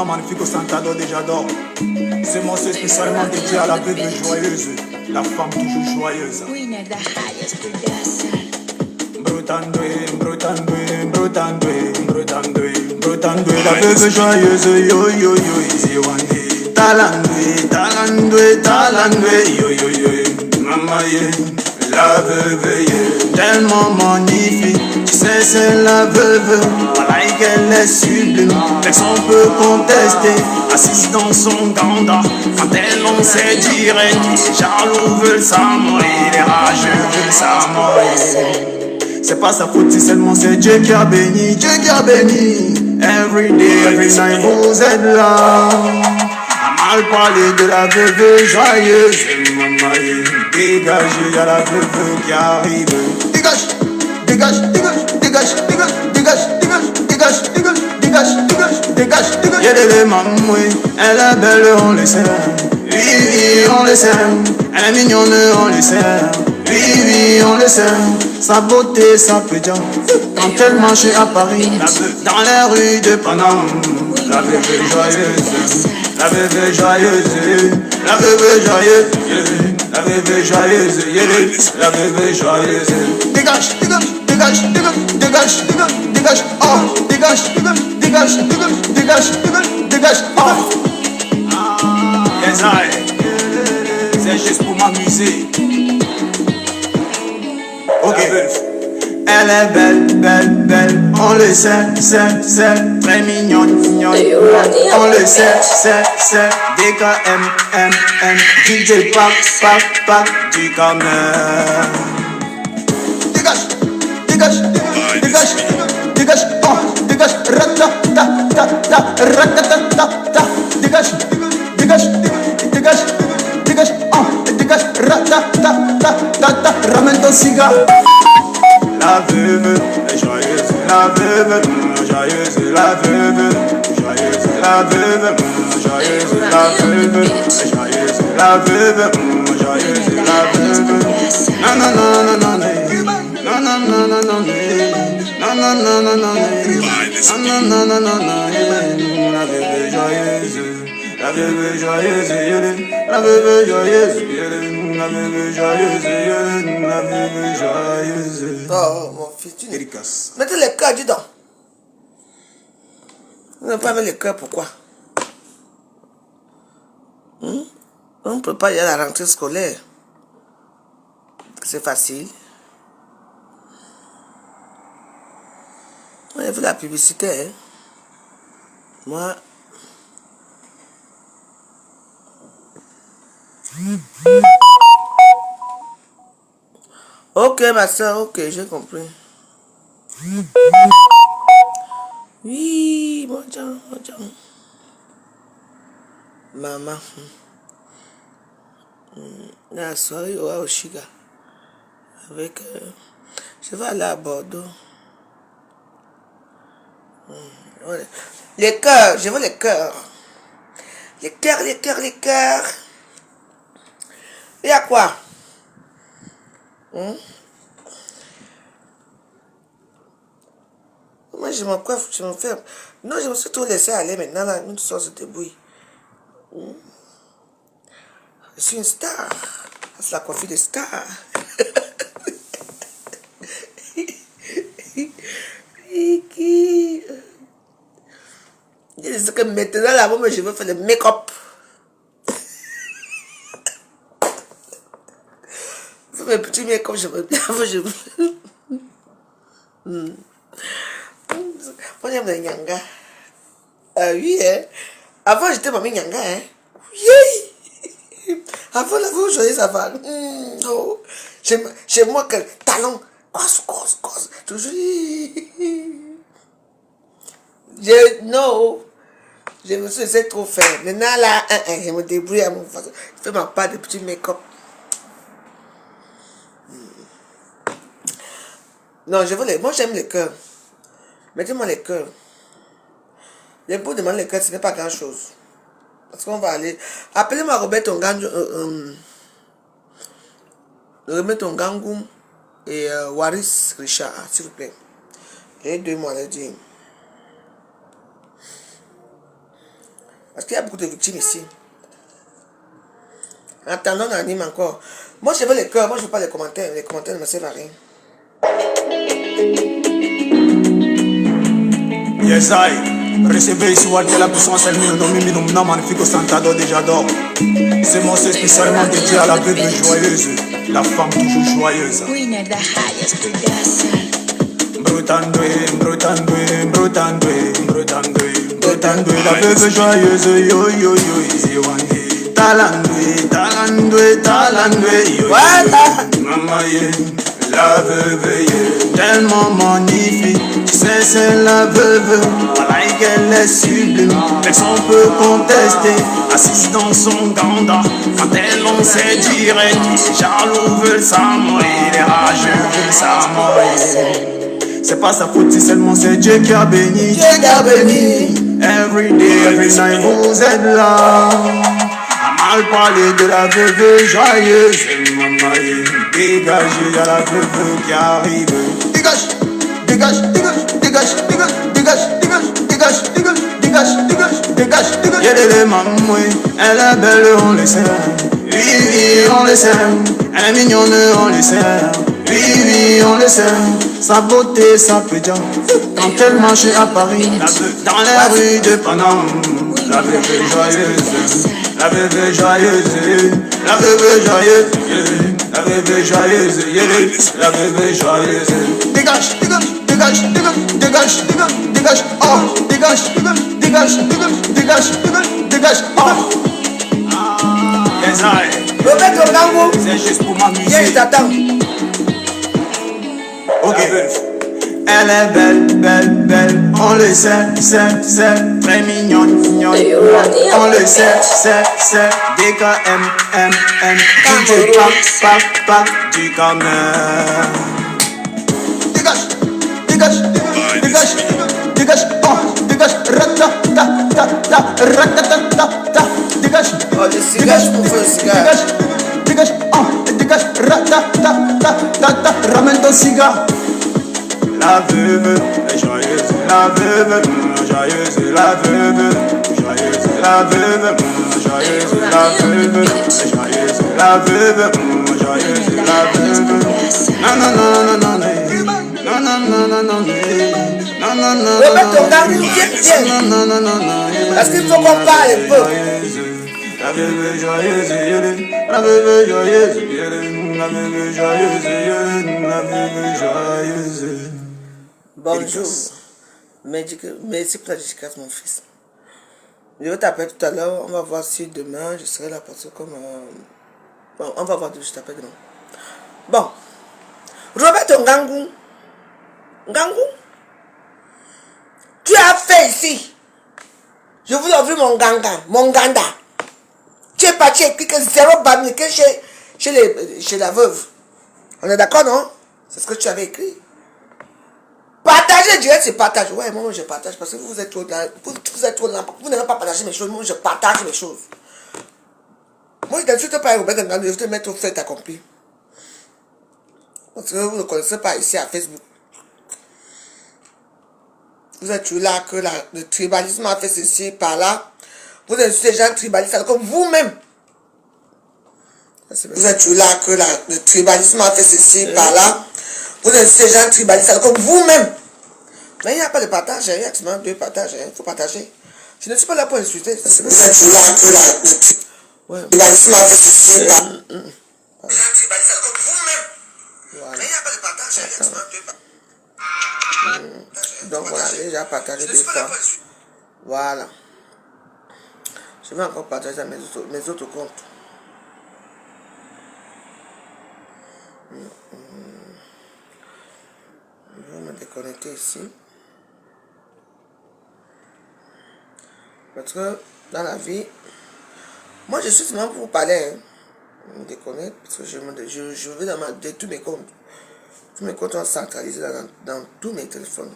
magnifique au Santado déjà d'or. C'est mon c'est spécialement dédié à la bébé joyeuse, la femme toujours joyeuse. Brotandoué, la bébé joyeuse, yo yo yo, Zéwandé. Talandoué, yo yo yo, maman la veuve, tellement magnifique, tu sais c'est la veuve, voilà qu'elle est sublime, personne peut contester, assise dans son ganda, quand elle on sait direct, les jaloux veulent sa mort, les rageux veulent sa mort. C'est pas sa faute si seulement c'est Dieu qui a béni, every day, every night vous êtes là. Mal parler de la veuve joyeuse, maman, dégagez, y'a la veuve qui arrive. Dégage, dégage, dégage, dégage, dégage, dégage, dégage, dégage, dégage, dégage, dégage, dégage, dégage. Y'a des mamans, elle est belle, on le sait. Oui, oui, on le sait. Elle est mignonne, on le sait. Oui, oui, on le sait. Sa beauté, sa pédiant. Quand elle marche à Paris, dans les rues de Paname, la veuve joyeuse. La veuve joyeuse, la veuve joyeuse, la veuve joyeuse, la veuve joyeuse. Dégage, dégage, dégage, dégage, dégage, dégage, dégage, oh, dégage, dégage, dégage, dégage, dégage, dégage, dégage, oh. Yes, I, c'est juste pour m'amuser. Ok. Elle est belle, belle, belle, on le sait, c'est très mignonne, mignonne. On le sait, c'est DKM, DJ Pac, du Camer. Dégage, dégage, dégage, dégage, oh, dégage, ratata, dégage, dégage, dégage, dégage, oh, dégage, ratata, ramène ton cigare. La veuve est joyeuse, la veuve joyeuse, la veuve joyeuse, la veuve joyeuse, la veuve joyeuse, la veuve joyeuse, la veuve. Non non non non non non non non non non non non non non non, la veuve joyeuse, la veuve joyeuse, la veuve joyeuse, la veuve joyeuse, la veuve joyeuse. Oh mon fils, tu mettez les cœurs, dis donc. Vous n'avez pas mis les cœurs, pourquoi? On ne peut pas y aller à la rentrée scolaire. C'est facile. On a vu la publicité, hein. Moi. Ok, ma soeur, ok, j'ai compris. Oui, mon Dieu. Maman. La soirée, il y aura au Chiga. Avec. Je vais aller à Bordeaux. Les cœurs, je veux les cœurs. Les cœurs. Il y a quoi? Moi, je me coiffe, je me fais. Non, je me suis tout laissé aller maintenant. Là, une sorte se débrouille. Je suis une star. C'est la coiffure des stars. Je dis que maintenant, là, moi, je veux faire le make-up. Mes petits make-up, je veux bien. Moi, j'aime les nyanga. Oui, hein. Avant, j'étais mamie nyanga, hein. Oui. Avant, la vie aujourd'hui, ça va. Non. Chez moi, quel talent. Cos. Toujours. Non. Je me suis laissé trop faire. Maintenant, là, je me débrouille à mon façon. Je fais ma part de petits make-up. Non, moi, j'aime les cœurs. Mettez-moi les cœurs. Les beaux demander les cœurs, ce n'est pas grand-chose. Parce qu'on va aller. Appelez-moi Robert Tongangoum et Waris Richard, s'il vous plaît. J'ai 2 mois à le dire. Parce qu'il y a beaucoup de victimes ici. Attendons, on anime encore. Moi, je veux les cœurs, moi, je veux pas les commentaires. Les commentaires ne me servent à rien. Yes, I recevez ici que la puissance elle me nomme minum magnifique au santado déjà d'or. C'est mon c'est spécialement dédié à la bébé joyeuse, la femme toujours joyeuse. Brutandoué, brutandoué, brutandoué, brutandoué, brutandoué, la bébé joyeuse, yo yo yo, easy one day. Talandoué, talandoué, talandoué, yo yo yo, maman yeah. La veuve, yeah. Tellement magnifique, tu sais c'est la veuve, voilà qu'elle est sublime, personne peut contester, assise dans son ganda, quand elle lance direct, les jaloux veulent s'amourir, les rageux veulent s'amourir. C'est pas sa faute si seulement c'est Dieu qui a béni, Dieu qui a béni. Every day, every night, vous êtes là. À mal parler de la veuve joyeuse, maman, dégagez, y'a la veuve qui arrive. Dégage, dégage, dégage, dégage, dégage, dégage, dégage, dégage, dégage, dégage, dégage, dégage, dégage. Y'a des mamans, elle est belle, on le sait. Oui, oui, on le sait. Elle est mignonne, on le sait. Oui, oui, on le sait. Sa beauté, sa pédiant. Quand elle marche à Paris, dans les rues de Paname, la veuve joyeuse. La veuve joyeuse, la veuve joyeuse, la veuve joyeuse, la veuve joyeuse. Dégage, dégage, dégage, dégage, dégage, dégage, dégage, oh, dégage, dégage, dégage, dégage, dégage, dégage, dégage, oh. Yes, I. Roberto Ngango, C'est juste pour m'amuser. viens, je t'attends. Ok. Elle est belle, belle, belle, on le sait, c'est très mignonne, mignonne. On le sait, c'est DKM, DJ Pac, du Cameroun. Dégage, dégage, dégage, dégage, oh, dégage, ratata, dégage. Oh, le cigare, je préfère le cigare. Dégage, oh, dégage, ratata, ramène ton cigare. La veuve est joyeuse, la veuve joyeuse, la veuve joyeuse, la veuve joyeuse, la veuve joyeuse, la veuve joyeuse, la veuve. Non non non non non non non non non non non non non. Roberto Ngango, viens. Non non non non. Parce qu'il faut qu'on parle un peu. La veuve joyeuse, la veuve joyeuse, la veuve joyeuse, la veuve joyeuse. Bonjour. Merci pour la dédicace, mon fils. Je vais t'appeler tout à l'heure. On va voir si demain je serai là parce que comme. Bon, on va voir je t'appelle demain. Bon. Roberto Ngango. Ngango. Tu as fait ici. Je vous ai vu mon ganda. Tu es parti écrire que 0 bami que chez la veuve. On est d'accord, non? C'est ce que tu avais écrit. Partagez, je dirais c'est partage. Ouais, moi je partage parce que vous êtes trop là. Vous êtes trop là. Vous n'avez pas partagé mes choses. Moi je partage mes choses. Moi je n'insulte pas Robert Ngango. Je vais te mettre au fait accompli. Parce que vous ne connaissez pas ici à Facebook. Vous êtes toujours là que le tribalisme a fait ceci par là. Vous êtes des gens tribalistes comme vous-même. Vous êtes toujours là que le tribalisme a fait ceci par là. Vous êtes des gens tribalistes comme vous-même. Mais il n'y a pas de partage, il y a seulement 2 partages, il faut partager. Je ne suis pas là pour insulter. Vous êtes toujours là que le tribalisme a fait ceci par là. Vous êtes tribalistes comme vous-même. Mais il n'y a pas de partage, il y a seulement 2 partages. Donc voilà, j'ai déjà partagé 2 fois. Voilà. Je vais encore partager mes autres comptes. Je vais me déconnecter ici. Parce que dans la vie, moi je suis seulement pour vous parler. Hein. Je me déconnecte parce que je vais dans tous mes comptes. Tous mes comptes sont centralisés dans tous mes téléphones.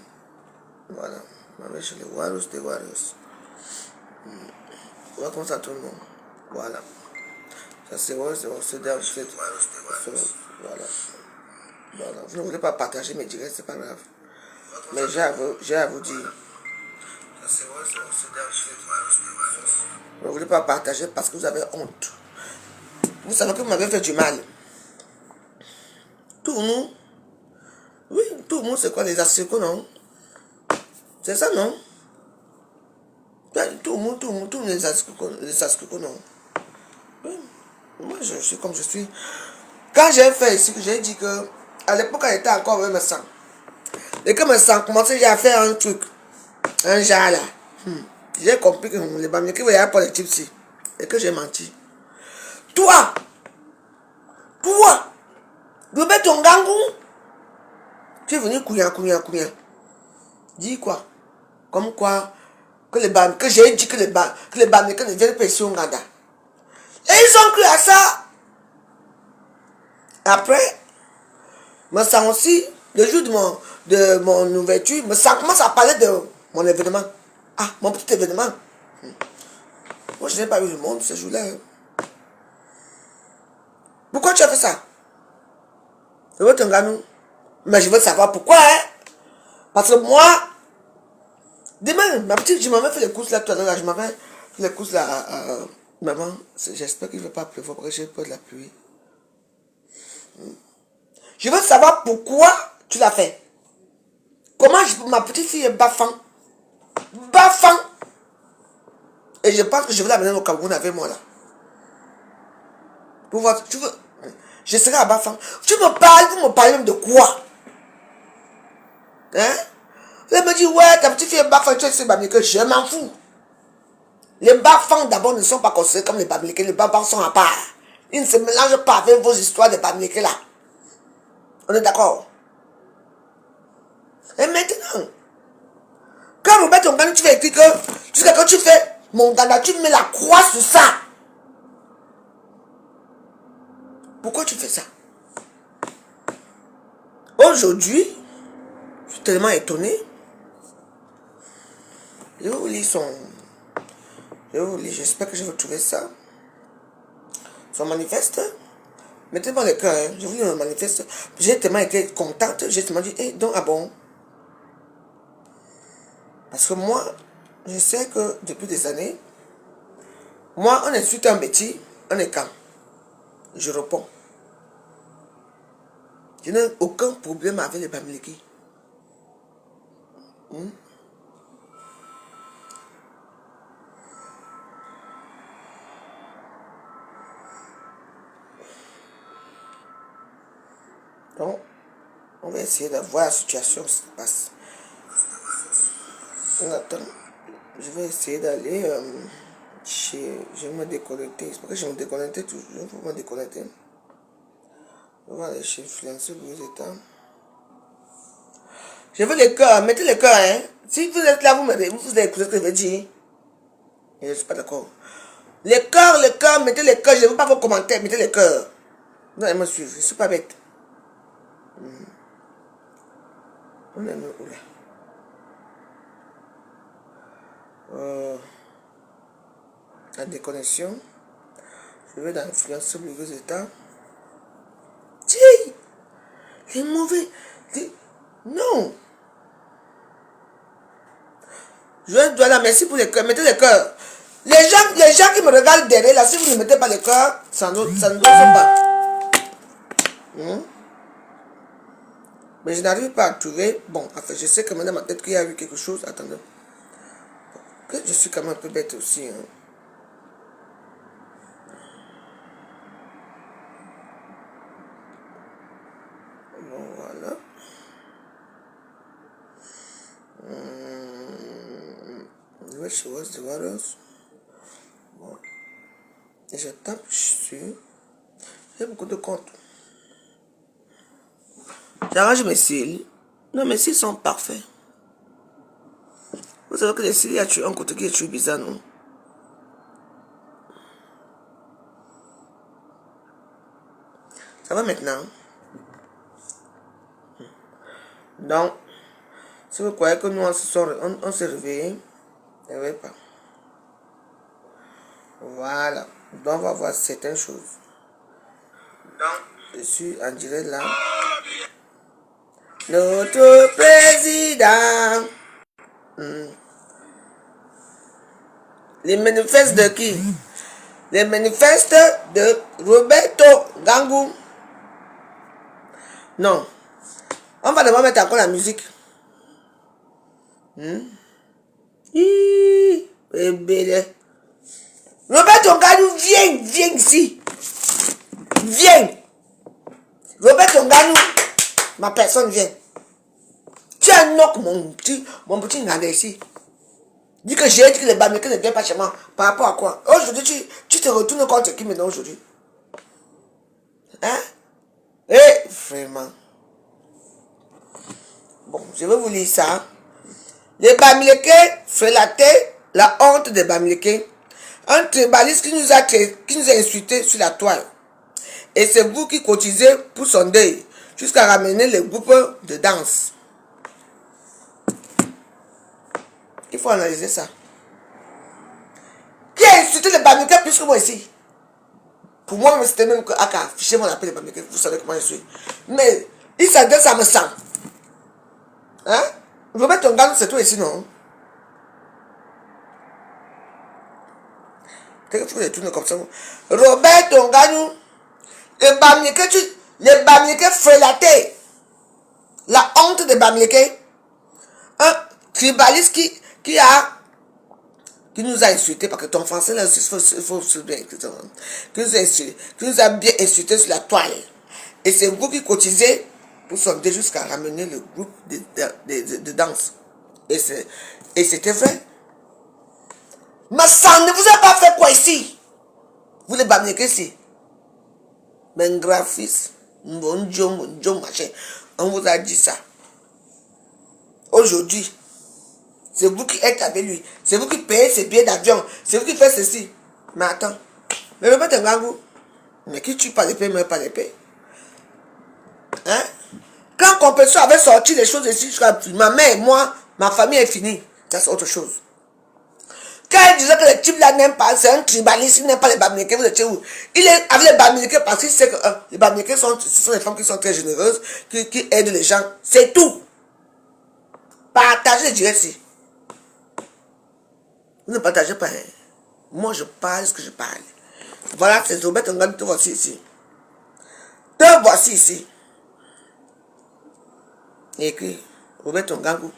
Voilà. Je vais chez les Warriors des Warriors. On va comme ça tout le monde. Voilà. Ça c'est vrai, c'est voilà. Voilà. Vous ne voulez pas partager mes directs, c'est pas grave. Mais j'ai à vous dire. Ça c'est vrai, c'est pas partager parce que vous avez honte. Vous savez que vous m'avez fait du mal. Tout le monde. Oui, tout le monde, c'est quoi les assurés, non? C'est ça, non? Tout le monde, les assurés, non? Oui. Moi, je suis comme je suis. Quand j'ai fait ici, j'ai dit que, à l'époque, elle était encore avec me sang. Et que me sang commençait à faire un truc, un genre là. J'ai compris que les Bamileke voyaient pas les types ici. Et que j'ai menti. Toi, Robert Tongangou, tu es venu couillant. Dis quoi? Comme quoi, que j'ai dit que les Bamileke ne viennent pas ici au Ouganda. Et ils ont cru à ça. Après, me sens aussi, le jour de mon ouverture, me sens commence à parler de mon événement. Ah, mon petit événement. Moi, je n'ai pas eu le monde ce jour-là. Pourquoi tu as fait ça? Je veux te gagner. Mais je veux savoir pourquoi. Hein? Parce que moi, demain, ma petite, je m'avais fait les courses là tout à l'heure. Je m'avais fait les courses là. Maman, j'espère qu'il ne va pas pleuvoir parce que j'ai peur de la pluie. Je veux savoir pourquoi tu l'as fait. Comment ma petite fille est bafant. Et je pense que je vais l'amener au Cameroun avec moi là. Pour voir, tu veux. Je serai à Bafang. Vous me parlez même de quoi? Hein? Elle me dit, ouais, ta petite fille est Bafang, tu es Bamileke. Je m'en fous. Les Bafang d'abord ne sont pas considérés comme les Bamileke. Les Bafang sont à part. Ils ne se mélangent pas avec vos histoires de Bamileke là. On est d'accord? Et maintenant, quand Robert Tongangou, tu fais écrire que quand tu fais mon Ghana, tu mets la croix sur ça. Pourquoi tu fais ça? Aujourd'hui, je suis tellement étonné. Je vais vous lire j'espère que je vais trouver ça. Son manifeste. Mettez-moi le cœur, hein. Je vous lis le manifeste. J'ai tellement été contente. J'ai tellement dit, donc, ah bon. Parce que moi, je sais que depuis des années, moi, on insulte un bêtis, on est calme. Je réponds. Je n'ai aucun problème avec les Bamileke. Donc, on va essayer de voir la situation qui se passe. Attends, je vais essayer d'aller je vais me déconnecter. C'est parce que je me déconnecter toujours. Il faut me déconnecter. On va aller chez Influencer Louis État. Je veux les cœurs, mettez les cœurs, hein. Si vous êtes là, vous écoutez ce que je veux dire. Et je ne suis pas d'accord. Les cœurs, mettez les cœurs. Je ne veux pas vos commentaires, mettez les cœurs. Vous allez me suivre, je ne suis pas bête. On est où là? La déconnexion. Je vais dans Influencer Louis État. Tiens, les mauvais. Non. Je dois la merci pour les cœurs. Mettez les cœurs. Les gens qui me regardent derrière là, si vous ne mettez pas les cœurs, ça ne doit pas. Mais je n'arrive pas à trouver. Bon, enfin, je sais que maintenant dans ma tête qu'il y a eu quelque chose. Attendez. Que je suis quand même un peu bête aussi. Hein. Bon, voilà. Which was the virus? Bon. Et je tape sur. J'ai beaucoup de comptes. J'arrange mes cils. Non, mes cils sont parfaits. Vous savez que les cils, il y a un côté qui est toujours bizarre, non? Ça va maintenant? Donc, si vous croyez que nous, on s'est réveillé, ne réveillez pas. Voilà. Donc, on va voir certaines choses. Donc, je suis en direct là. Notre président. Les manifestes de qui? Les manifestes de Roberto Gangou. Non. On va d'abord mettre encore la musique. Roberto Gangou, viens ici. Viens. Roberto Gangou, ma personne vient. Tu as un knock, mon petit Ngandé ici. Dis que j'ai dit que les Bamileke ne viennent pas chez moi. Par rapport à quoi? Aujourd'hui, tu te retournes contre qui maintenant aujourd'hui? Hein? Eh, vraiment. Bon, je vais vous lire ça. Les Bamileke frélatés, la honte des Bamileke. Un tribaliste qui nous a insultés sur la toile. Et c'est vous qui cotisez pour son deuil, jusqu'à ramener les groupes de danse. Il faut analyser ça. Qui a insulté les Bamileke plus que moi ici? Pour moi, c'était même que Aka, fichez mon appel les Bamileke, vous savez comment je suis. Mais il s'adresse à me sang. Hein? Robert Tongano, c'est toi ici, non? Qu'est-ce que tu veux tourner comme ça? Robert Tongano, les Bamileke frélatés. La honte des Bamileke. Un tribaliste qui nous a insultés, parce que ton français là aussi, il faut se bien écouter. Qui nous a bien insultés sur la toile. Et c'est vous qui cotisez pour sonder jusqu'à ramener le groupe de danse. Et c'était vrai. Mais ça ne vous a pas fait quoi ici? Vous les Bamileke ici. Mais graphiste, mon machin, on vous a dit ça. Aujourd'hui, c'est vous qui êtes avec lui. C'est vous qui payez ses billets d'avion. C'est vous qui faites ceci. Mais attends. Mais Robert Tongano, mais qui tue pas les paix, mais pas les paix. Hein? Quand Compétition avait sorti les choses ici, ma mère et moi, ma famille est finie. Ça c'est autre chose. Quand il disait que le type là n'aime pas, c'est un tribaliste, il n'aime pas les Bamileke, vous étiez où? Il est avec les Bamileke parce qu'il sait que les Bamileke ce sont des femmes qui sont très généreuses, qui aident les gens. C'est tout. Partagez les directs ici. Vous ne partagez pas. Hein? Moi, je parle ce que je parle. Voilà, c'est Robert Tongano, te voici ici. Te voici ici. Écrit Robert Tongano.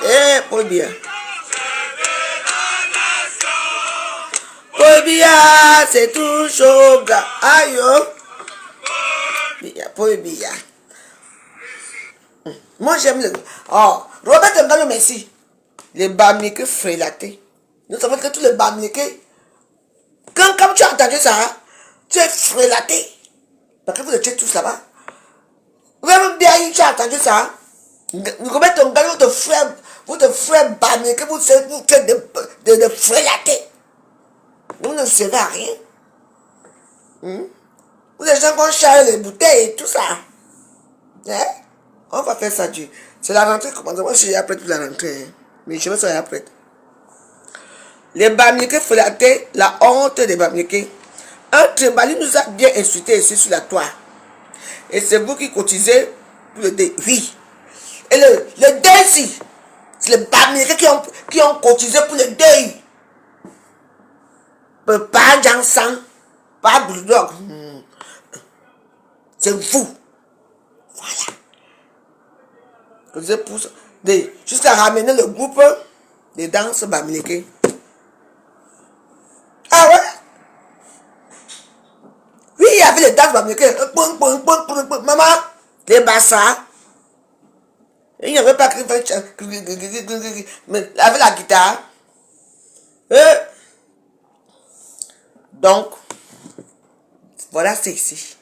Eh, Paul Biya. Paul Biya, c'est tout chaud. Aïe, Paul Biya. Moi, j'aime le... Oh, Robert Tongano, merci. Les Bamileke frélatés. Nous savons que tous les Bamileke, quand tu as entendu ça, tu es frélaté. Parce que vous étiez tous là-bas. Même bien, tu as entendu ça. Robert Tongano, votre frère Bamileke, vous faites de frélatés. Vous ne servez à rien. Vous les gens vont charger les bouteilles et tout ça. Hein? On va faire ça, Dieu. C'est la rentrée, comment moi je suis prête pour la rentrée. Hein? Mais je me serai prête. Les Bamileke frélatés, la honte des Bamileke. Un tribaliste nous a bien insultés ici sur la toile. Et c'est vous qui cotisez pour le deuil. Oui. Et le deuil ici, c'est les Bamileke qui ont cotisé pour le deuil. Pas Jansan, pas Bulldog. C'est vous. Voilà. Cotisé pour ça. Jusqu'à ramener le groupe de danse Bamileke. Ah ouais? Oui, il y avait les danses Bamileke. Maman, les bassas. Il n'y avait pas que mais avec la guitare. Donc, voilà, c'est ici.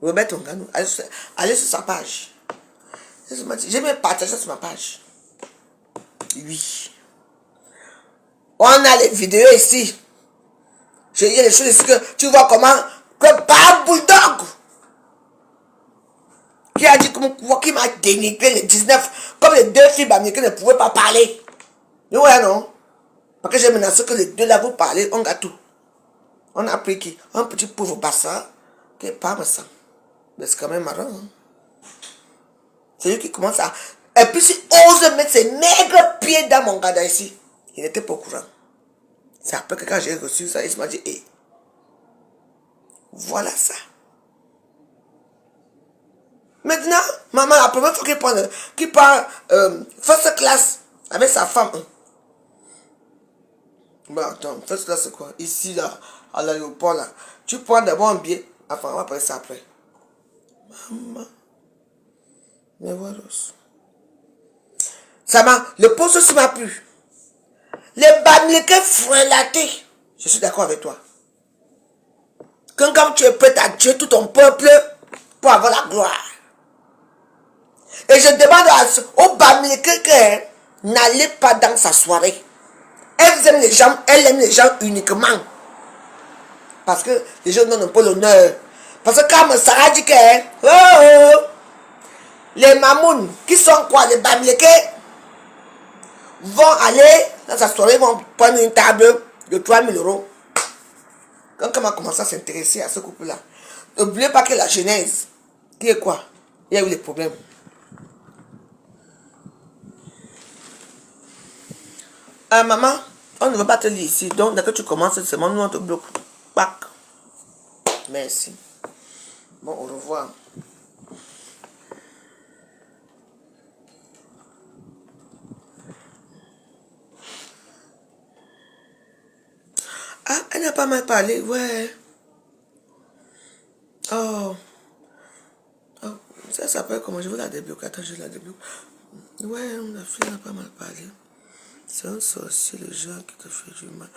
Robert Tongano, allez sur sa page. J'ai même partagé sur ma page. Oui. On a les vidéos ici. J'ai dit les choses ici que tu vois comment que par Bulldog qui a dit qui m'a dénigré les 19 comme les deux filles Bamileke ne pouvaient pas parler. Mais ouais, non? Parce que j'ai menacé que les deux là vous parlez, on a tout. On a pris qui? Un petit pauvre bassa qui est pas me sang. Mais c'est quand même marrant. Hein? C'est lui qui commence à... Et puis s'il ose mettre ses maigres pieds dans mon gardin ici, il n'était pas au courant. C'est après que quand j'ai reçu ça, il m'a dit, hé, voilà ça. Maintenant, maman, la première fois qu'il prend first class avec sa femme. Bon, attends, first class c'est quoi? Ici, là, à l'aéroport, là. Tu prends d'abord un billet. Enfin, on va parler ça après. Maman. Mais voilà. Ça m'a... Le poste aussi m'a plu. Les bamléqués frelatés. Je suis d'accord avec toi. Quand tu es prêt à tuer tout ton peuple pour avoir la gloire. Et je demande aux bamléqués que n'allez pas dans sa soirée. Elle aime les gens uniquement. Parce que les gens donnent pas l'honneur. Parce que quand Sarah dit que les mamouns qui sont quoi, les bamléqués, vont aller dans sa soirée, vont prendre une table de 3000 €. Quand on a commencé à s'intéresser à ce couple-là, n'oubliez pas que la genèse, qui est quoi? Il y a eu des problèmes. Maman, on ne veut pas te lire ici. Donc, dès que tu commences, c'est mon nous, on te bloque. Pac. Merci. Bon, au revoir. Ah, elle n'a pas mal parlé, ouais. Oh. Oh. Ça s'appelle comment? Je veux la débloquer. Attends, je la débloque. Ouais, la fille n'a pas mal parlé. C'est un sorcier, le genre qui te fait du mal.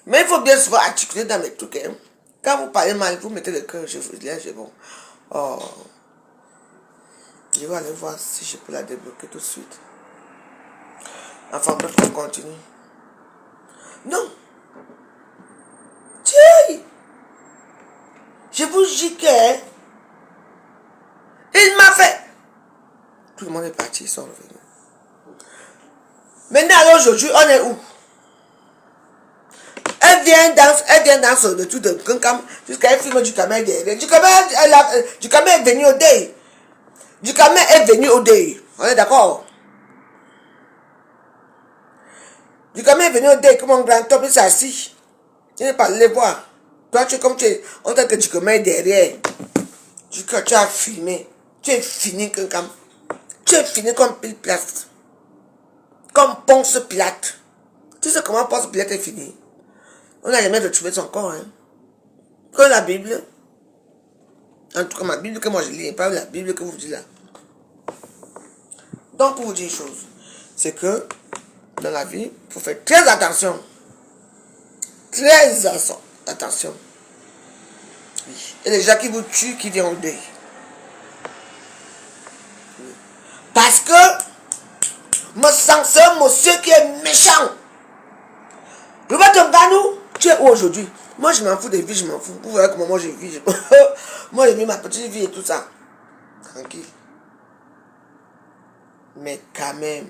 Mais il faut bien se articuler dans les trucs. Hein. Quand vous parlez mal, vous mettez le cœur. Là, j'ai bon. Oh. Je vais aller voir si je peux la débloquer tout de suite. Enfin, bref, on continue. Non. Tiens. Je vous dis que il m'a fait. Tout le monde est parti, ils sont revenus. Maintenant, alors aujourd'hui, on est où? Elle vient dans le truc de Kankam jusqu'à elle filme du camel derrière. Du camel est venu au day. Du camel est venu au day. On est d'accord? Du camel est venu au day comme un grand top, il s'est assis. Il n'est pas allé voir. Toi, tu es comme tu es. On t'a que du camel est derrière. Tu as filmé. Tu es fini, Kankam. Tu es fini comme Pile Plate. Comme Ponce Pilate. Tu sais comment Ponce Pilate est fini? On n'a jamais retrouvé son corps. Hein. Que la Bible. En tout cas, ma Bible que moi je lis, pas la Bible que vous dites là. Donc, pour vous dire une chose, c'est que dans la vie, il faut faire très attention. Très attention. Et les gens qui vous tuent, qui viennent au deuil. Parce que me sens c'est un monsieur qui est méchant. Le nous, tu es où aujourd'hui? Moi je m'en fous des vies, je m'en fous. Vous voyez comment moi je vis. Moi j'ai mis ma petite vie et tout ça. Tranquille. Mais quand même,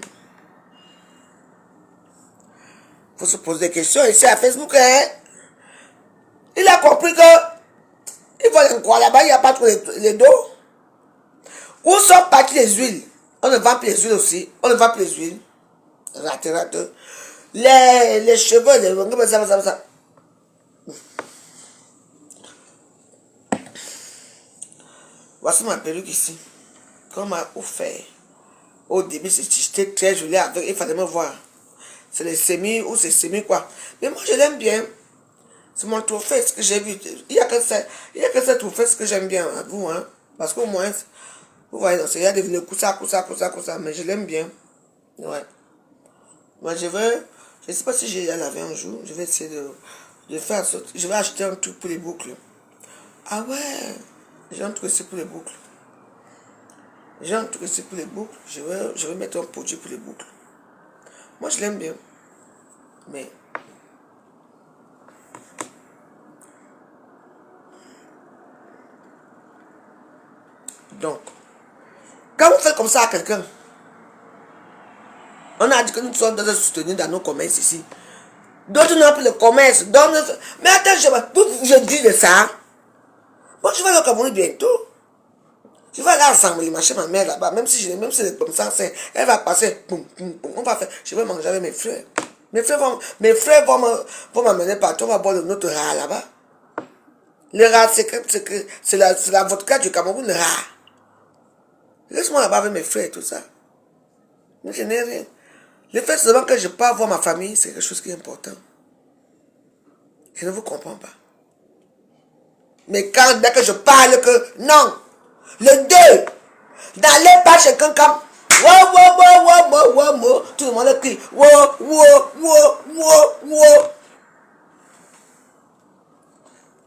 faut se poser des questions ici à Facebook. Hein? Il a compris que il va encore là-bas, il n'y a pas trop les dos. Où sont parties les huiles? On ne vend plus les huiles aussi. On ne vend plus les huiles. Rate. Les cheveux, ça. Voici ma perruque ici. Comment on fait? Au début, c'était très joli avec. Il fallait me voir. C'est les semis ou c'est semi quoi. Mais moi, je l'aime bien. C'est mon trophée, ce que j'ai vu. Il n'y a que ce trophée, ce que j'aime bien à vous. Hein? Parce qu'au moins, vous voyez, il y a devenu ça. Mais je l'aime bien. Ouais. Moi, je ne sais pas si j'ai à laver un jour. Je vais essayer de faire ça. Je vais acheter un truc pour les boucles. Ah ouais. J'ai un truc ici pour les boucles. Je vais mettre un produit pour les boucles. Moi, je l'aime bien. Mais donc, quand vous faites comme ça à quelqu'un, on a dit que nous sommes dans un soutenir dans nos commerces ici. D'autres n'ont plus le commerce. Mais attends, je dis de ça. Moi, je vais au Cameroun bientôt. Je vais aller ensemble, chez ma mère là-bas, même si c'est comme ça, elle va passer, on va faire, je vais manger avec mes frères. Mes frères vont m'amener partout, on va boire de notre rat là-bas. Le rat, c'est la vodka du Cameroun, le rat. Laisse-moi là-bas avec mes frères et tout ça. Mais je n'ai rien. Le fait seulement que je pars voir ma famille, c'est quelque chose qui est important. Je ne vous comprends pas. Mais dès que je parle que, non, le 2, n'allez pas chez quelqu'un, tout le monde crie,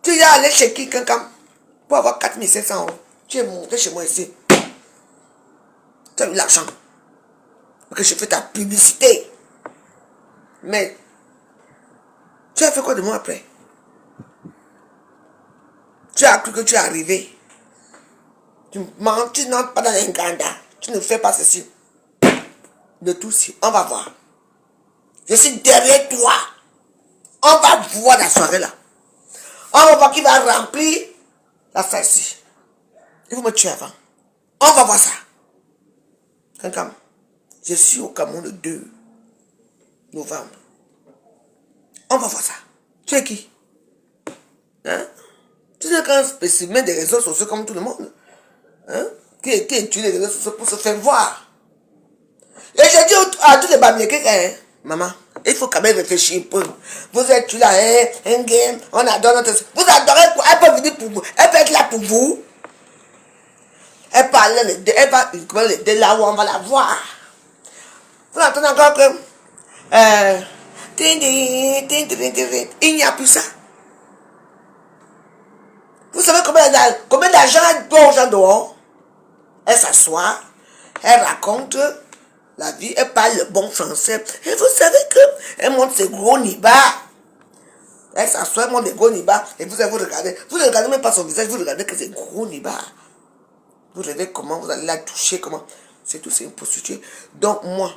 tu es allé chez quelqu'un pour avoir 4500 €. Tu es monté chez moi ici. Tu as eu l'argent. Que je fais ta publicité. Mais, tu as fait quoi de moi après? Tu as cru que tu es arrivé. Tu mens, tu n'entres pas dans un ganda. Tu ne fais pas ceci. De tout si, on va voir. Je suis derrière toi. On va voir la soirée là. On va voir qui va remplir la fête. Il faut me tuer avant. On va voir ça. Quelqu'un. Je suis au Cameroun le 2 novembre. On va voir ça. Tu es qui? Hein? Tu es qu'un spécimen des réseaux sociaux comme tout le monde. Hein? Qui utilise les réseaux sociaux pour se faire voir. Et j'ai dit à tous les Bamileke, hein, maman, il faut quand même réfléchir un peu. Vous êtes là, hein, un game, on adore notre... Vous adorez quoi? Elle peut venir pour vous. Elle peut être là pour vous. Elle va de là où on va la voir. Vous entendez encore que... il n'y a plus ça. Vous savez combien d'argent elle doit aux gens dehors? Elle s'assoit, elle raconte la vie, elle parle le bon français. Et vous savez qu'elle montre ses gros nibas. Elle s'assoit, elle montre des gros nibas. Et vous regardez. Vous ne regardez même pas son visage, vous regardez que c'est gros nibas. Vous regardez comment vous allez la toucher, comment. C'est tout, c'est une prostituée. Donc moi,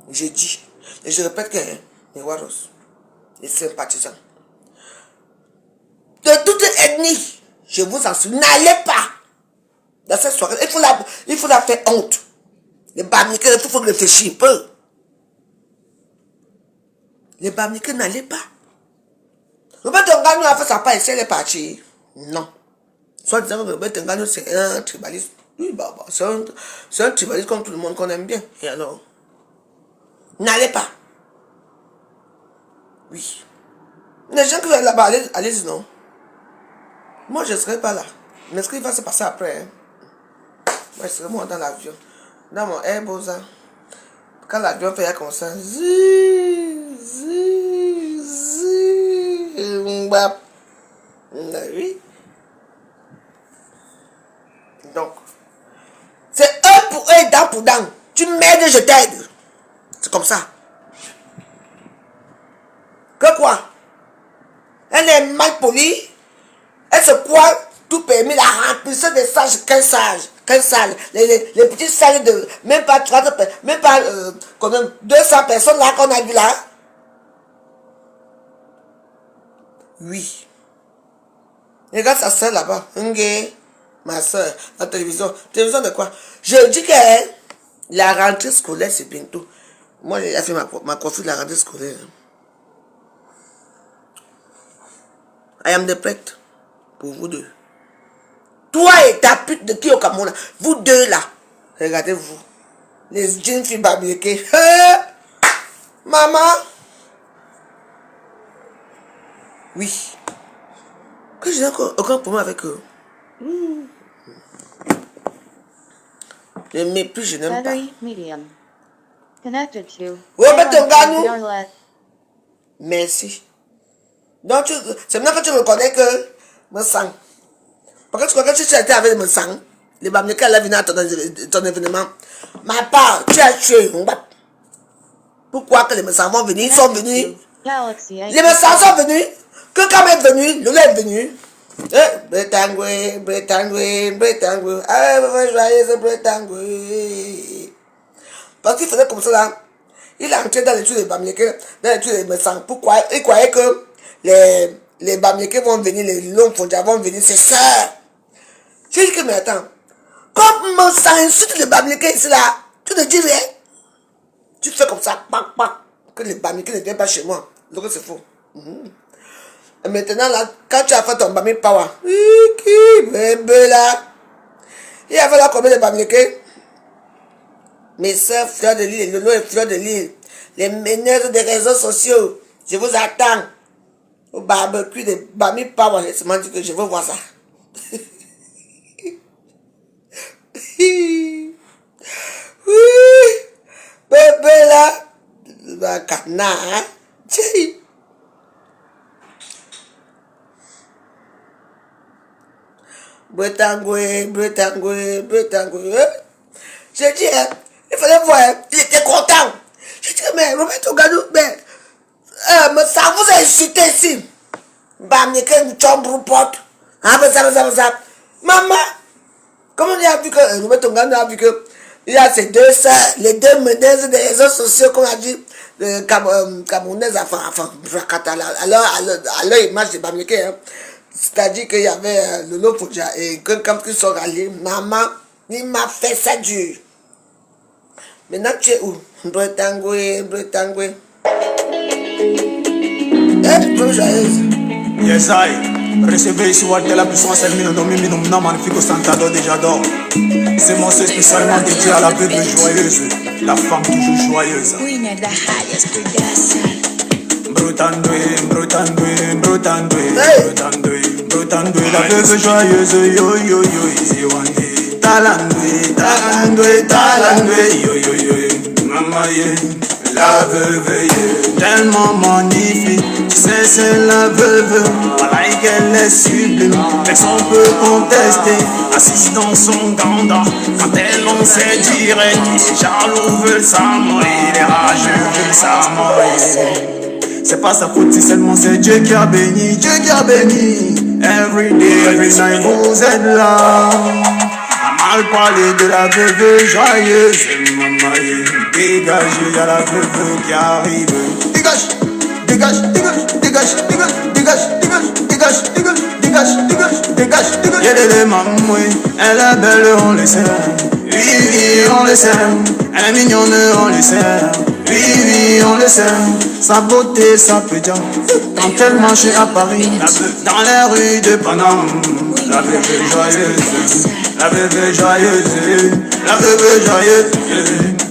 je dis, et je répète que les Waros, les sympathisants, de toute ethnie, je vous en supplie, n'allez pas dans cette soirée. Il faut la faire honte. Les Bamileke, il faut réfléchir un peu. Les Bamileke, n'allez pas. Robert Tongano a fait sa part ici, elle est partie. Non. Soit disant que Robert Tongano, c'est un tribaliste. Oui, bah, c'est un tribaliste comme tout le monde qu'on aime bien. Et alors, n'allez pas. Oui. Les gens qui viennent là-bas, allez-y, non. Moi, je ne serai pas là. Mais ce qui va se passer après, hein? Moi, je serai moi dans l'avion. Dans mon Airbus. Quand l'avion fait comme ça, oui. Donc, c'est eux pour eux, dent pour dent. Tu m'aides, je t'aide. C'est comme ça. Que quoi? Elle est mal polie. Elle se croit tout permis, la remplisseur des sages. Quel sage? Quel sage? Les petits sages de même pas 300, même pas quand même 200 personnes là qu'on a vu là. Oui. Regarde sa soeur là-bas. Ma soeur, la télévision. Télévision de quoi? Je dis que la rentrée scolaire c'est bientôt. Moi j'ai fait ma coiffure de la rentrée scolaire. I am the prête pour vous deux. Toi et ta pute de qui au Cameroun, vous deux là, regardez-vous. Les jeunes filles Bamileke. Maman. Oui. Que j'ai encore aucun problème avec eux. Le mépris, je n'aime pas. Medium. Connected to. Robert Tongano. Merci. Donc, c'est maintenant que tu reconnais que me sang. Parce que tu crois que si tu étais avec me sang, les Bamileke allaient venir à ton événement. Ma part, tu as tué. Pourquoi que les me sang vont venir? Ils sont venus. Les me sang sont venus. Que quand est venu, Lola est venu. Bretangwe. Ah, joyeux Bretangwe. Parce qu'il faisait comme ça là. Il est entré dans les trucs des Bamileke, dans les trucs des me sang. Pourquoi? Il croyait que les Bamileke vont venir, les longs fondias vont venir, c'est ça. J'ai dit que, mais attends, Comment ça insulte le Bamileke ici là? Tu ne dis rien. Tu fais comme ça, pac, pac, que le Bamileke ne vient pas chez moi. Donc c'est faux. Et maintenant là, quand tu as fait ton Bami Power, bébé là, il y avait là combien de Bamileke? Mes soeurs, fleurs de l'île, Lolo et fleurs de l'île, les meneuses des réseaux sociaux, je vous attends au barbecue de Bami Power. Laisse-moi dire que je veux voir ça. Oui, bébé là, bah, cana, hein? Tchai. Bretangoué. J'ai dit, hein, il fallait voir, hein, il était content. J'ai dit, mais Roberto Gadou, mais ça vous a insulté ici. Bam, il y a une chambre porte. Ah, ça. Maman, comment on a vu que Roberto Gadou a vu que il y a ces deux sœurs, les deux meneuses des réseaux sociaux qu'on a dit, camerounaises, enfin, alors, image de Bamileke, hein. C'est-à-dire qu'il y avait Lolo Fodja et quelqu'un qui sont allés. Maman, il m'a fait ça dur. Maintenant, tu es où? Bretangoué. Bonne joyeuse. Yes, I. Recevez ici Walter la puissance, elle mine nommé Minomna magnifique au Santado de J'adore. C'est mon c'est spécialement dédié à la bébé joyeuse, la femme toujours joyeuse. Brutandoué, la bébé joyeuse, yo, easy one day. Talandoué, yo, maman, la veuve, tellement magnifique, tu sais c'est la veuve, voilà qu'elle est sublime, personne peut contester, assise dans son ganda, quand elle lance direct, les jaloux veulent s'amourir, les rageux veulent s'amourir. C'est pas sa faute si seulement c'est Dieu qui a béni, every day, every night vous êtes là. A mal parler de la veuve joyeuse, maman, dégage, y'a la veuve qui arrive. Dégage. Y'a les mamans, elle est belle, on le sait. Oui, on le sait. Elle est mignonne, on le sait. Oui, on le sait. Sa beauté, sa pédiant. Quand elle marche à Paris, dans les rues de Paname, la veuve joyeuse. La veuve joyeuse, la veuve joyeuse,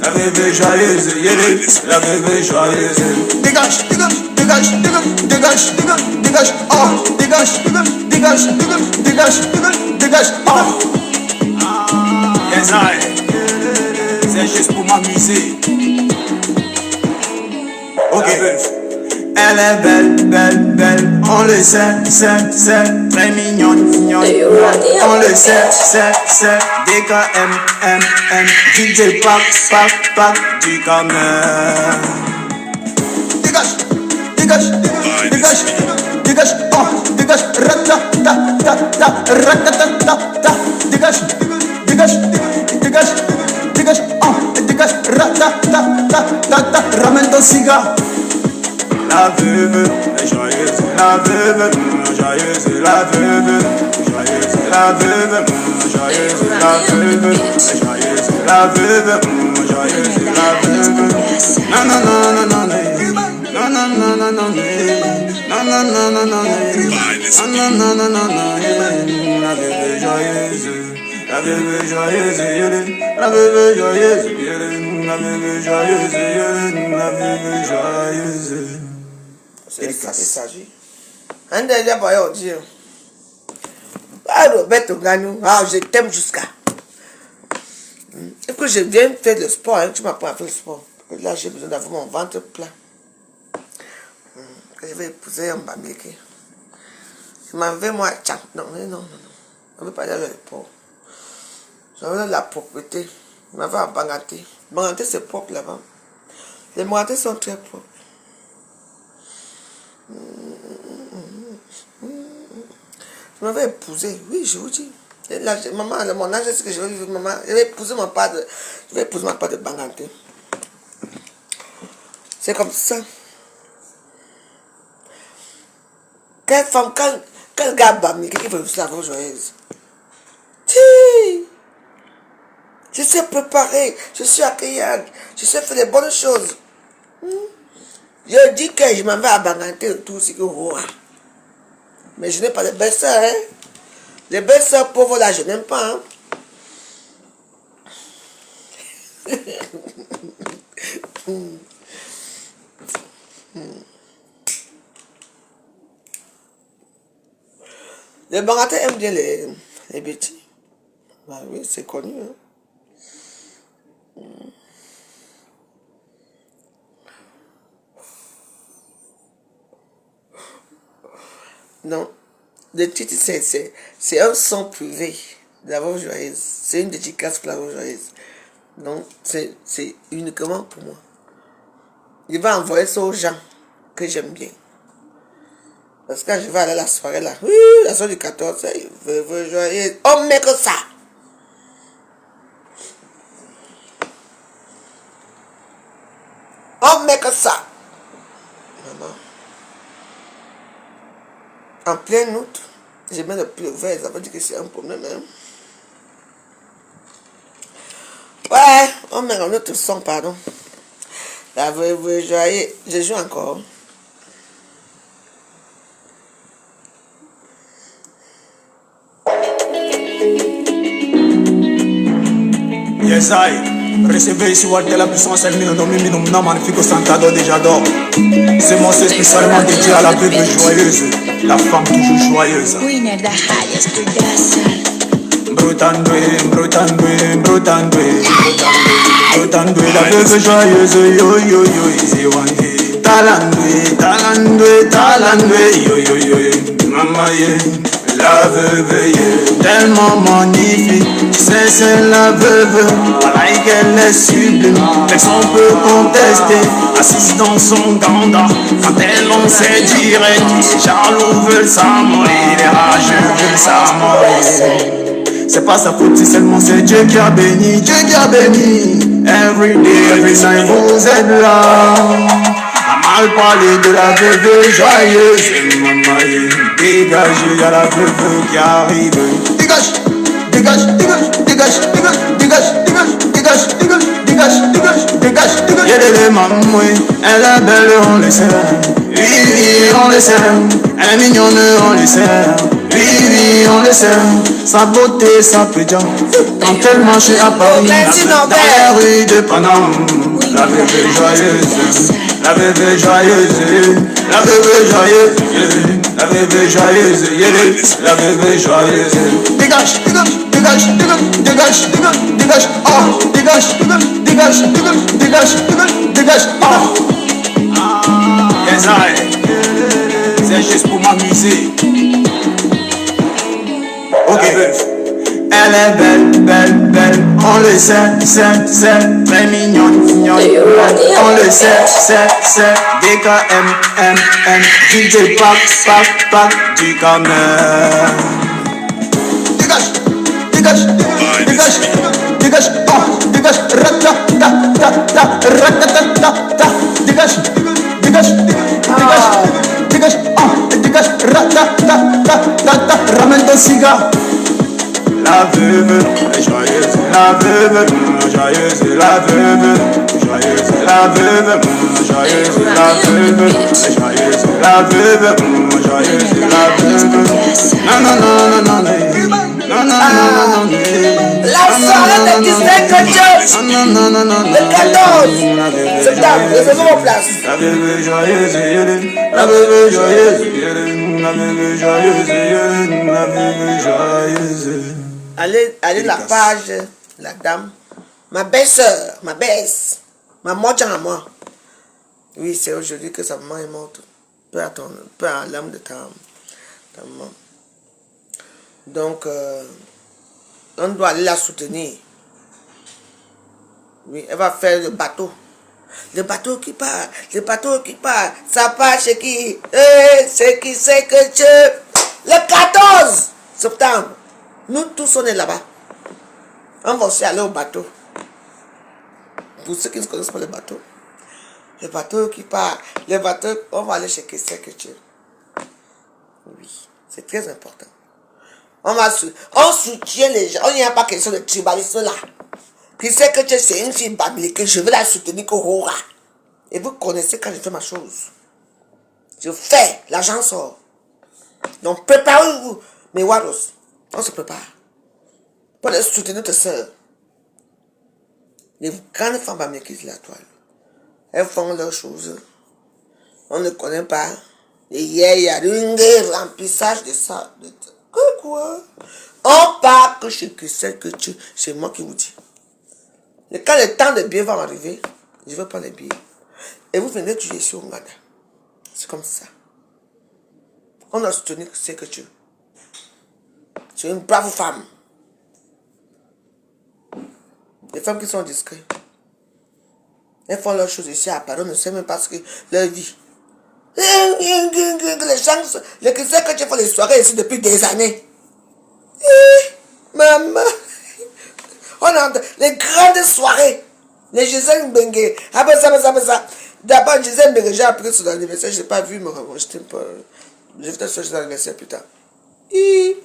la veuve joyeuse, la veuve joyeuse. Dégage, oh, dégage, oh. Yes, c'est juste pour m'amuser. Ok. Elle est belle, on le sait, très mignonne, on le sait, DKM, DJ Pac, du Camer. Dégage, oh, dégage, ratatata, dégage, oh, dégage, ratatata, ramène ton cigare. La veuve est joyeuse, la veuve joyeuse, la veuve joyeuse, la veuve joyeuse, la veuve joyeuse, la veuve joyeuse, la veuve. La veuve joyeuse, la veuve joyeuse, la veuve joyeuse, la veuve joyeuse. C'est ça qu'il s'agit. Un dernier voyage, Dieu. Ah, Roberto Gadou, je t'aime jusqu'à. Et que je viens faire le sport, hein, tu m'apprends à faire le sport. Là, j'ai besoin d'avoir mon ventre plein. Que je vais épouser un Bamileke. Je m'en vais, moi, tchang. Non. On ne veut pas aller à l'aéroport. J'en veux la propreté. Je m'en vais à Bangaté. Bangaté, c'est propre là-bas. Les Bangaté sont très propres. Je m'avais épousé, oui, je vous dis. Là, maman, à mon âge, c'est ce que je vais vivre, maman. Je vais épouser ma part de Banganté. C'est comme ça. Quelle femme, quel gars Bamileke qui veut aussi avoir joyeuse. Je sais préparer, je suis accueillante, je sais faire les bonnes choses. Je dis que je m'en vais à Banganté tout ce que vous. Mais je n'ai pas de belles-sœurs. Hein? Les belles-sœurs pauvres là, je n'aime pas. Hein? Les Bangantais aiment bien les bêtis. Bah oui, c'est connu. Hein? Non. Le titre, c'est un son privé de la Veuve Joyeuse. C'est une dédicace pour la Veuve Joyeuse. Donc, c'est uniquement pour moi. Je vais envoyer ça aux gens que j'aime bien. Parce que quand je vais aller à la soirée là, la soirée du 14, Veuve Joyeuse, on met que ça. On met que ça. Maman. En plein août, je mets le pull vert, ça veut dire que c'est un problème. Hein? Ouais, on met un autre son, pardon. La Veuve Joyeuse, je joue encore. Yes, I recevez ici Walter la puissance, elle mine nommé Minomna magnifique au Santado déjà d'or. C'est mon c'est spécialement dédié à la Veuve Joyeuse, la femme toujours joyeuse. Brutandoué, brutandoué, brutandoué, brutandoué, la Veuve Joyeuse, yo yo yo, easy one day. Talandoué, talandoué, talandoué, yo yo yo, maman yeah. La veuve est tellement magnifique, tu sais c'est la veuve, pareil qu'elle est sublime, personne peut contester, assise dans son ganda, quand elle on sait direct, les jaloux veulent s'amourir, les rageux veulent s'amourir. C'est pas sa faute, c'est seulement c'est Dieu qui a béni, Dieu qui a béni, every day, every night vous êtes là. Mal parler de la veuve joyeuse, maman, dégage, y'a la veuve qui arrive. Dégage, dégage, dégage, dégage, dégage, dégage, dégage, dégage, dégage, dégage, dégage, dégage. Y'a les mamans, elle est belle, on le sait. Oui, oui, on le sait. Elle est mignonne, on le sait. Oui, oui, on le sait. Sa beauté, sa pédia. Quand elle marche à Paris, dans la rue de Paname, la veuve joyeuse. La veuve joyeuse, la veuve joyeuse, la veuve joyeuse, la veuve joyeuse. Dégage, dégage, dégage, dégage, dégage, dégage, dégage, oh, dégage, dégage, dégage, dégage, dégage, dégage, dégage, oh. Yes, c'est juste pour m'amuser. Ok. Elle est belle, belle, belle, on le sait, c'est très mignonne, mignonne, on le sait, DKM, DJ Pac, du Camer. Dégage, dégage, dégage, dégage, oh, dégage, dégage, dégage, dégage, oh, dégage, ramène ton cigare. La veuve joyeuse, la veuve joyeuse, la veuve joyeuse, la veuve joyeuse, la veuve joyeuse, la veuve joyeuse, la veuve. Non, non, non, non, non, non, non, non, non, la soirée de 17 jours, le 14 septembre, les faisons en place. La veuve joyeuse, la veuve joyeuse, la veuve joyeuse, la veuve joyeuse. Allez la page, la dame, ma belle-sœur, ma baisse, ma moitié à moi. Oui, c'est aujourd'hui que sa maman est morte. Peu à l'âme de ta maman. Donc, on doit aller la soutenir. Oui, elle va faire le bateau. Le bateau qui part, le bateau qui part. Ça part chez qui? C'est qui c'est que Dieu. Le 14 septembre. Nous tous on est là-bas. On va aussi aller au bateau. Pour ceux qui ne connaissent pas le bateau qui part, le bateau, on va aller chez qui c'est que Dieu. Oui, c'est très important. On soutient les gens. On n'y a pas question de tribalisme là. qui sait que c'est une fille bamileke, je vais la soutenir que Hora. Et vous connaissez quand je fais ma chose. Je fais, l'argent sort. Donc préparez-vous, mes Waros. On se prépare. Pour les soutenir tes soeurs. Les grandes femmes bamileke de la toile. Elles font leurs choses. On ne connaît pas. Et hier, il y a un remplissage de ça. Quoi? On part que je sais que c'est moi qui vous dis. Et quand le temps des billets va arriver, je vais prendre les billets. Et vous venez toujours ici au Ouganda. C'est comme ça. On a soutenu que c'est que tu es une brave femme. Les femmes qui sont discrètes. Elles font leurs choses ici à Paris, on ne sait même pas ce que leur vie. Les gens, les chrétiens que tu fais les soirées ici depuis des années. Maman. On a les grandes soirées. Les Gisèle Mbengue. Après ça. D'abord, Gisèle Mbengue, j'ai appris sur l'anniversaire, je n'ai pas vu, mais je t'aime pas. Je vais te chercher l'anniversaire plus tard. Elles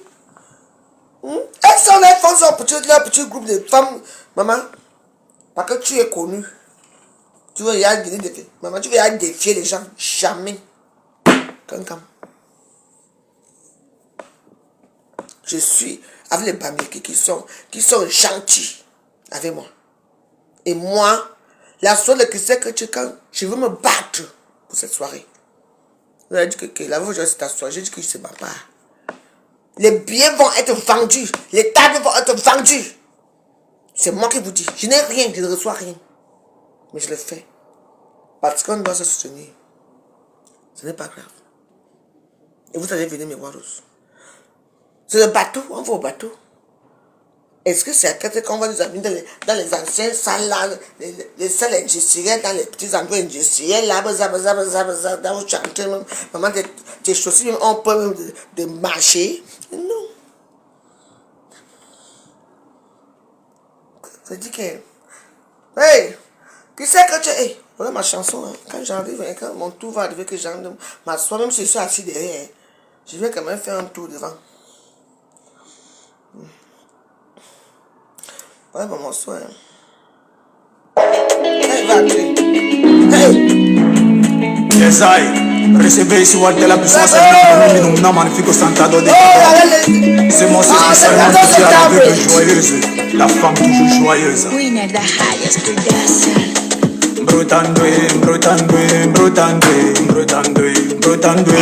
sont les femmes, leur petit groupe de femmes. Maman, parce que tu es connue. Tu veux y aller défier. Maman, tu veux y aller défier les gens. Jamais. Comme. Je suis avec les Bamileke qui sont gentils avec moi. Et moi, la seule qui sait que quand je veux me battre pour cette soirée. On a dit que la voix c'est ta soirée. J'ai dit que je ne sais pas. Les billets vont être vendus. Les tables vont être vendues. C'est moi qui vous dis. Je n'ai rien, je ne reçois rien. Mais je le fais. Parce qu'on doit se soutenir. Ce n'est pas grave. Et vous allez venir me voir aussi. C'est le bateau, on va au bateau. Est-ce que c'est à quelqu'un qu'on va nous amener dans les anciennes salles là, les salles industrielles, dans les petits endroits industriels là, dans où chanter, maman, tes chaussures, on peut de marcher. Non. Ça dit que, hey, qui sait que tu es, hey, voilà ma chanson, hein. Quand j'arrive, hein, quand mon tour va arriver, que j'arrive, m'assois, même si je suis assis derrière, hein, je vais quand même faire un tour devant. Ouais, bon, mon soin. Hey, va-t-il. Hey! Yes, I. Recevez ici de la puissance de nous n'a magnifique sentado de c'est mon spécialement associé à la veuve joyeuse, la femme toujours joyeuse. Brotandoué,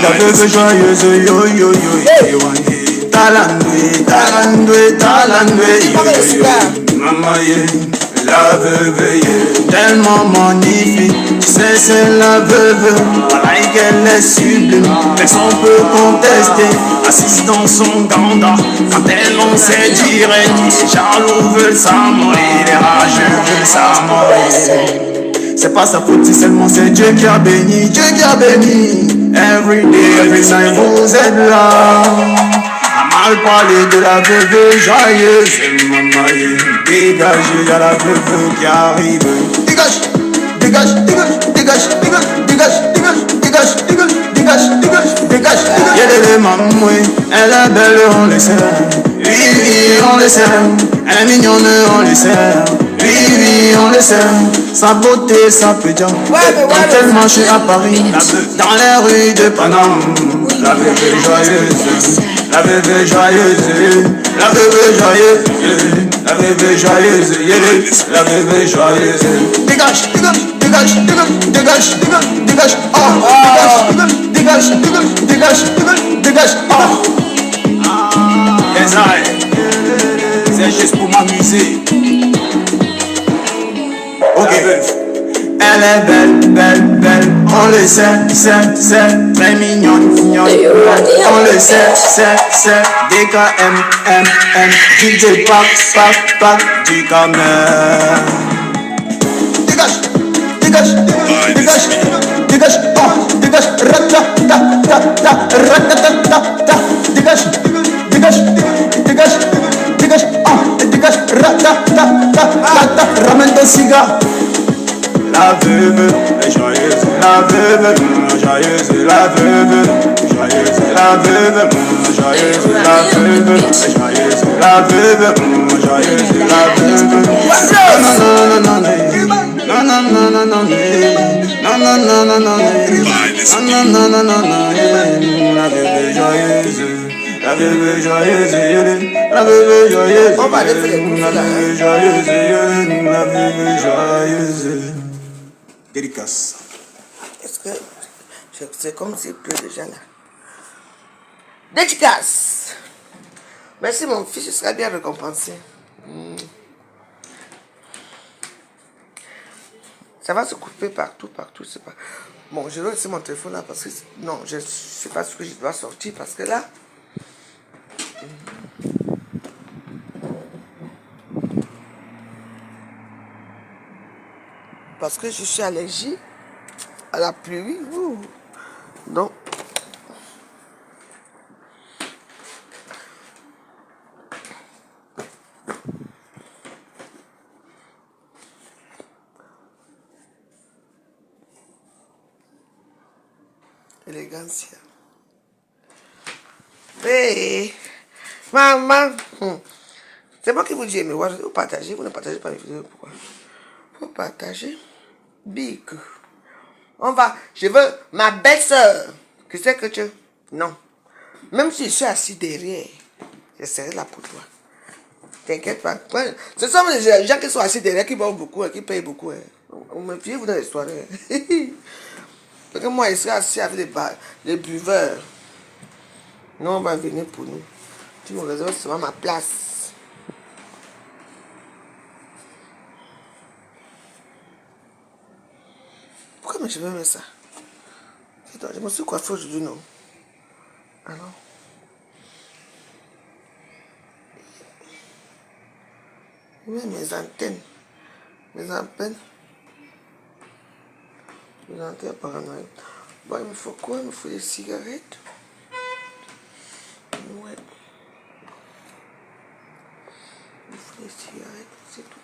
la veuve joyeuse, yo yo yo, talandoué, yo yo yo, maman la veuve tellement magnifique, tu sais c'est la veuve, voilà qu'elle est sublime, personne peut contester, assise dans son ganda, quand elle lance direct, les jaloux veulent s'amourir, les rageux veulent s'amourir. C'est pas sa faute si seulement c'est Dieu qui a béni, every day, every night vous êtes là. Mal parler de la veuve joyeuse, maman, dégagez, y'a la veuve qui arrive. Dégage. Y'a les mamans, elle est belle, on le sait. Oui, on le sait. Elle est mignonne, on le sait. Oui, on le sait. Sa beauté, sa pédiant. Quand elle marche à Paris, dans les rues de Paname, la veuve joyeuse. La veuve joyeuse, la veuve joyeuse, la veuve joyeuse, la veuve joyeuse. Dégage, Yes, c'est juste pour m'amuser. Ok. Elle est belle, on le sait, très mignonne, on le sait, DKM, DJ Pac, du Camer. Dégage, ramène ton cigare. la veuve, joyeuse la veuve, joyeuse la veuve, joyeuse la veuve, joyeuse la veuve, joyeuse la veuve, joyeuse la veuve. Non non non non non non non non non non non non non non non la veuve joyeuse. La veuve joyeuse, la veuve joyeuse, On va aller faire les courses là. la veuve joyeuse, la veuve joyeuse. Dédicace. Est-ce que c'est comme s'il pleut déjà là? Dédicace. Merci mon fils, je serai bien récompensé. Ça va se couper partout, c'est pas. Bon, je vais laisser mon téléphone là parce que non, je sais pas ce que je dois sortir parce que là. Parce que je suis allergique à la pluie. Donc. Élégance. Hey, maman. C'est moi qui vous dis, mais vous partagez, vous ne partagez pas mes vidéos. Pourquoi? Vous partagez. Big. On va. Je veux ma belle-sœur. Qu'est-ce que tu veux? Non. Même si je suis assis derrière, je serai là pour toi. T'inquiète pas. Ce sont les gens qui sont assis derrière qui boivent beaucoup et qui payent beaucoup. On me fie vous dans les soirées. Parce que moi, je serai assis avec les buveurs. Non, on va venir pour nous. Tu me réserves seulement ma place. Pourquoi mes cheveux mettent ça? Je me suis coiffée aujourd'hui, non? Ah non. Oui, mes antennes. Mes antennes. Mes antennes paranoïdes. Bon, il me faut quoi? Il me faut des cigarettes. Ouais. Il me faut des cigarettes, c'est tout.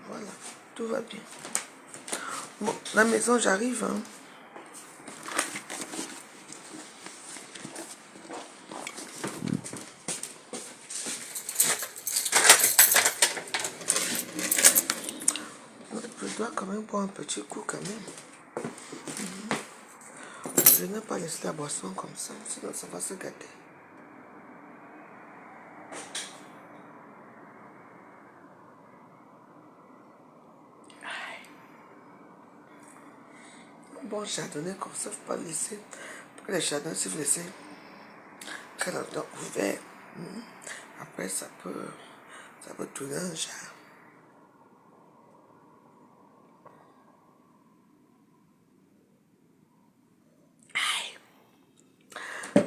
Voilà, tout va bien. Bon, la maison, j'arrive, hein. Je dois quand même boire un petit coup, quand même. Je n'ai pas laissé la boisson comme ça, sinon ça va se gâter. Bon, chardonnay comme ça, il ne faut pas le laisser. Parce que les chardonnays, si vous laissez très longtemps ouvert, après ça peut tourner un genre.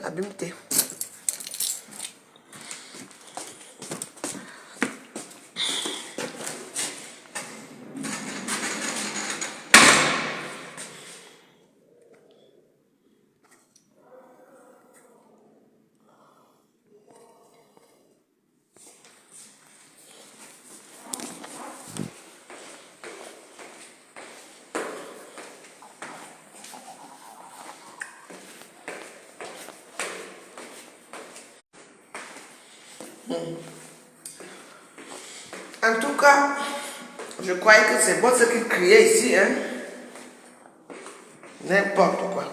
Abîme-t-il. En tout cas, je croyais que c'est bon ce qu'il criait ici, hein. N'importe quoi.